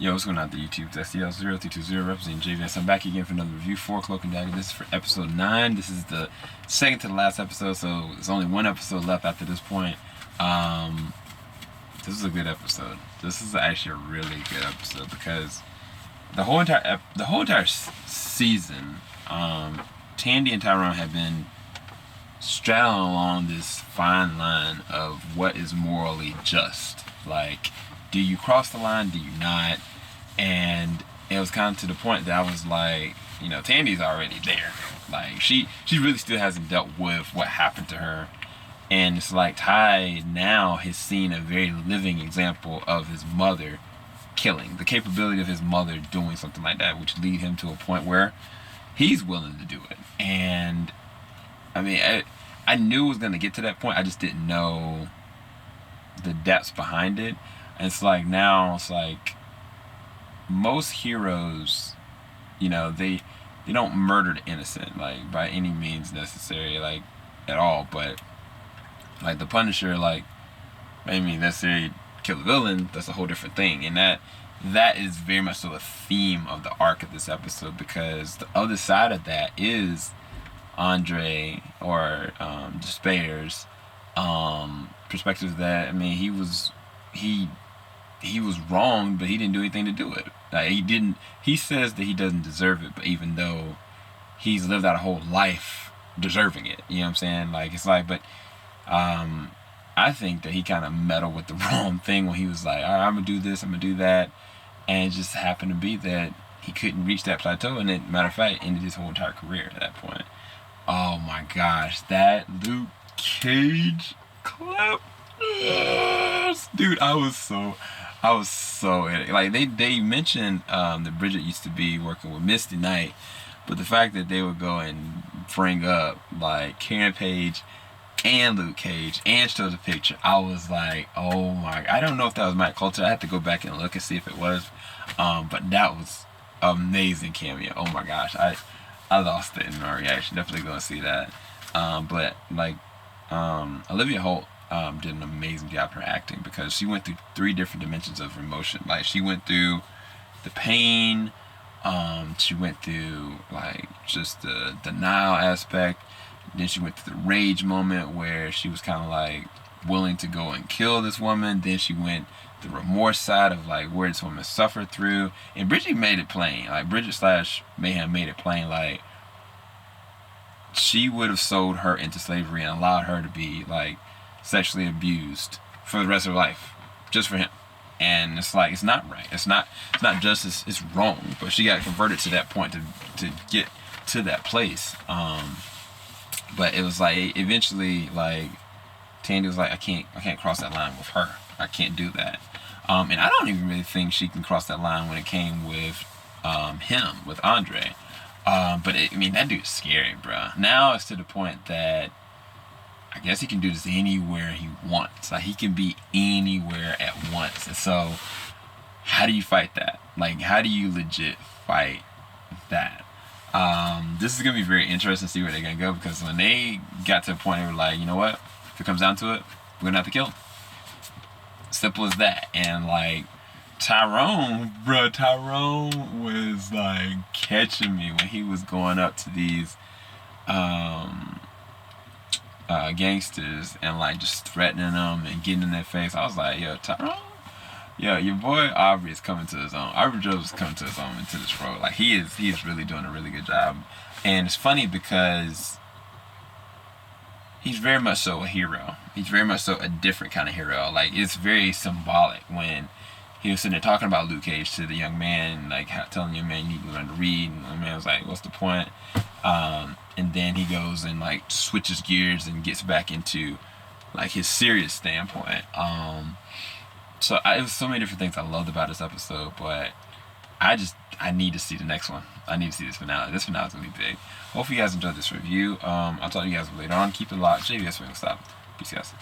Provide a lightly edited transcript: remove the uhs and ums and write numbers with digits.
Yo, what's going on, the YouTube? That's STL0320 representing JVS. I'm back again for another review for Cloak Dagger. This is for episode 9. This is the second to the last episode, so there's only one episode left after this point. This is a good episode. This is actually a really good episode because the whole entire season, Tandy and Tyrone have been straddling along this fine line of what is morally just. Like, do you cross the line? Do you not? And it was kind of to the point that I was like, you know, Tandy's already there. Like, she really still hasn't dealt with what happened to her. And it's like Ty now has seen a very living example of his mother killing. The capability of his mother doing something like that, which lead him to a point where he's willing to do it. And, I mean, I knew it was going to get to that point. I just didn't know the depths behind it. And it's like now, it's like most heroes, you know, they don't murder the innocent, like, by any means necessary, like, at all. But like the Punisher, like, I mean, necessarily kill the villain, that's a whole different thing. And that is very much so the theme of the arc of this episode, because the other side of that is Andre or Despair's perspective that, I mean, he was wrong, but he didn't do anything to do it. Like, he says that he doesn't deserve it, but even though he's lived out a whole life deserving it, you know what I'm saying? Like, it's like, but I think that he kind of meddled with the wrong thing when he was like, all right, I'm gonna do this, I'm gonna do that, and it just happened to be that he couldn't reach that plateau, and it, matter of fact, ended his whole entire career at that point. Oh my gosh, that Luke Cage clip, yes! Dude, I was so like, they mentioned that Bridget used to be working with Misty Knight, but the fact that they would go and bring up like Karen Page and Luke Cage and show the picture, I was like, oh my, I don't know if that was my culture. I had to go back and look and see if it was, but that was amazing cameo. Oh my gosh, I lost it in my reaction. Definitely go and see that. But like, Olivia Holt did an amazing job her acting, because she went through 3 different dimensions of emotion. Like, she went through the pain, she went through like just the denial aspect, then she went through the rage moment where she was kind of like willing to go and kill this woman, then she went the remorse side of like where this woman suffered through. And Bridget made it plain, like Bridget/Mayhem made it plain, like she would have sold her into slavery and allowed her to be like sexually abused for the rest of her life just for him. And it's like, it's not right, it's not justice, it's wrong. But she got converted to that point to get to that place. But it was like, eventually, like, Tandy was like, I can't cross that line with her, I can't do that. And I don't even really think she can cross that line when it came with him, with Andre. But I mean, that dude's scary, bro. Now it's to the point that I guess he can do this anywhere he wants. Like, he can be anywhere at once. And so, how do you fight that? Like, how do you legit fight that? This is gonna be very interesting to see where they're gonna go, because when they got to a point, they were like, you know what? If it comes down to it, we're gonna have to kill him. Simple as that. And like, Tyrone was like catching me when he was going up to these gangsters and like just threatening them and getting in their face. I was like, yo, Tyrone, yo, your boy Aubrey is coming to his own. Aubrey Jones is coming to his own into this role. Like, he is really doing a really good job. And it's funny because he's very much so a hero. He's very much so a different kind of hero. Like, it's very symbolic when he was sitting there talking about Luke Cage to the young man, like telling the young man, you need to learn to read. And the man was like, what's the point? And then he goes and like switches gears and gets back into like his serious standpoint. So it was so many different things I loved about this episode, but I need to see the next one. I need to see this finale. This finale is going to be big. Hopefully you guys enjoyed this review. I'll talk to you guys later on. Keep it locked. JVS, we're going to stop. Peace, guys.